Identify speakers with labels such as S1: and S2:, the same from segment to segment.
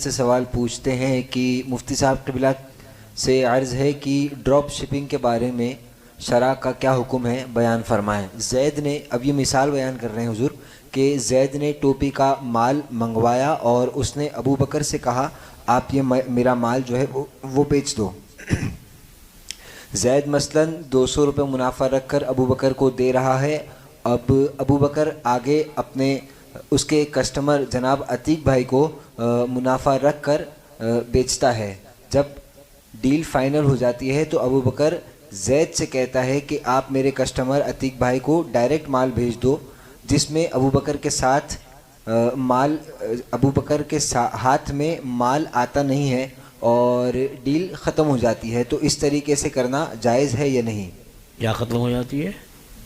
S1: سے سوال پوچھتے ہیں کہ مفتی صاحب قبلہ سے عرض ہے کہ ڈراپ شپنگ کے بارے میں شرع کا کیا حکم ہے، بیان فرمائیں۔ زید نے، اب یہ مثال بیان کر رہے ہیں حضور، کہ زید نے ٹوپی کا مال منگوایا اور اس نے ابو بکر سے کہا آپ یہ میرا مال جو ہے وہ بیچ دو۔ زید مثلاً 200 روپے منافع رکھ کر ابو بکر کو دے رہا ہے۔ اب ابو بکر آگے اپنے اس کے کسٹمر جناب عتیق بھائی کو منافع رکھ کر بیچتا ہے۔ جب ڈیل فائنل ہو جاتی ہے تو ابو بکر زید سے کہتا ہے کہ آپ میرے کسٹمر عتیق بھائی کو ڈائریکٹ مال بھیج دو، جس میں ابو بکر کے ہاتھ میں مال آتا نہیں ہے اور ڈیل ختم ہو جاتی ہے۔ تو اس طریقے سے کرنا جائز ہے یا نہیں؟
S2: کیا ختم ہو جاتی ہے؟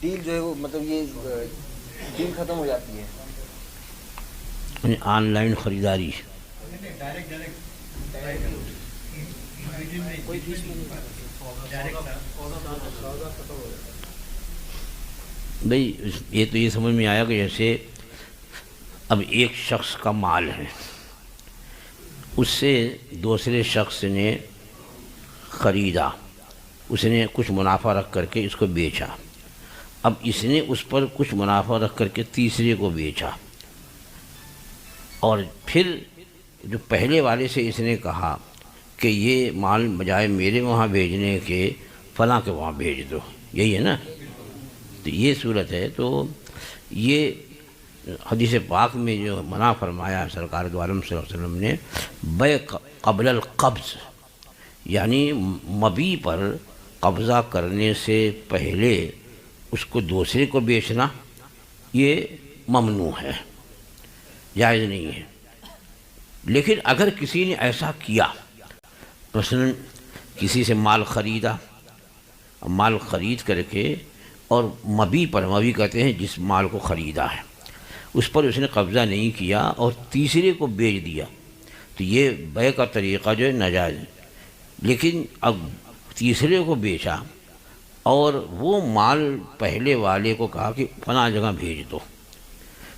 S1: ڈیل جو ہے وہ مطلب یہ ڈیل ختم ہو جاتی ہے،
S2: آن لائن خریداری۔ بھئی یہ تو یہ سمجھ میں آیا کہ جیسے اب ایک شخص کا مال ہے، اس سے دوسرے شخص نے خریدا، اس نے کچھ منافع رکھ کر کے اس کو بیچا، اب اس نے اس پر کچھ منافع رکھ کر کے تیسرے کو بیچا، اور پھر جو پہلے والے سے اس نے کہا کہ یہ مال بجائے میرے وہاں بھیجنے کے فلاں کے وہاں بھیج دو، یہی ہے نا؟ تو یہ صورت ہے۔ تو یہ حدیث پاک میں جو منع فرمایا سرکار دو عالم صلی اللہ علیہ وسلم نے، بیع قبل القبض، یعنی مبیع پر قبضہ کرنے سے پہلے اس کو دوسرے کو بیچنا، یہ ممنوع ہے، جائز نہیں ہے۔ لیکن اگر کسی نے ایسا کیا، مثلا کسی سے مال خریدا، مال خرید کر کے اور مبیع پر، مبیع کہتے ہیں جس مال کو خریدا ہے، اس پر اس نے قبضہ نہیں کیا اور تیسرے کو بیچ دیا، تو یہ بیع کا طریقہ جو ہے ناجائز ہے۔ لیکن اب تیسرے کو بیچا اور وہ مال پہلے والے کو کہا کہ فلاں جگہ بھیج دو،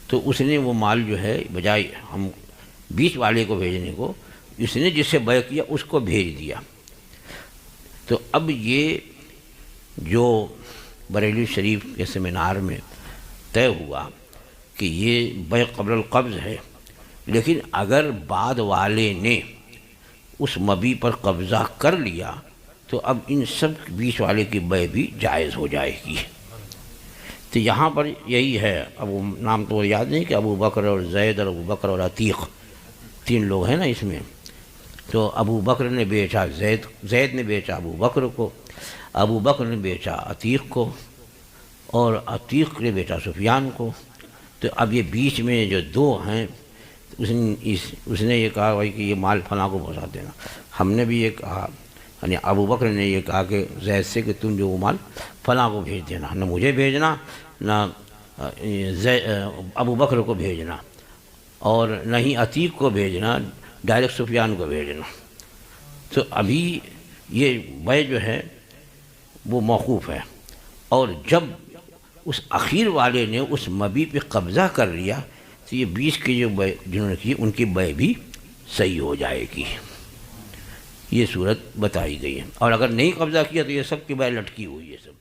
S2: تو اس نے وہ مال جو ہے بجائے ہم بیچ والے کو بھیجنے کو، اس نے جس سے بیع کیا اس کو بھیج دیا۔ تو اب یہ جو بریلی شریف کے سیمینار میں طے ہوا کہ یہ بیع قبل القبض ہے، لیکن اگر بعد والے نے اس مبیع پر قبضہ کر لیا تو اب ان سب بیچ والے کی بیع بھی جائز ہو جائے گی۔ تو یہاں پر یہی ہے، اب وہ نام تو یاد نہیں کہ ابو بکر اور زید اور ابو بکر اور عتیق، 3 لوگ ہیں نا اس میں۔ تو ابو بکر نے بیچا زید نے بیچا ابو بکر کو، ابو بکر نے بیچا عتیق کو، اور عتیق نے بیچا سفیان کو۔ تو اب یہ بیچ میں جو 2 ہیں، اس نے یہ کہا بھائی کہ یہ مال فلاں کو پہنچا دینا، ہم نے بھی یہ کہا، یعنی ابو بکر نے یہ کہا کہ زید سے کہ تم جو وہ مال فلاں کو بھیج دینا، نہ مجھے بھیجنا، نہ ابو بکر کو بھیجنا، اور نہ ہی عتیق کو بھیجنا، ڈائریکٹ سفیان کو بھیجنا۔ تو ابھی یہ بیع جو ہے وہ موقوف ہے، اور جب اس اخیر والے نے اس مبیع پہ قبضہ کر لیا تو یہ بیچ کے جو بیع جنہوں نے کی ان کی بیع بھی صحیح ہو جائے گی، یہ صورت بتائی گئی ہے۔ اور اگر نہیں قبضہ کیا تو یہ سب کی بیع لٹکی ہوئی ہے سب۔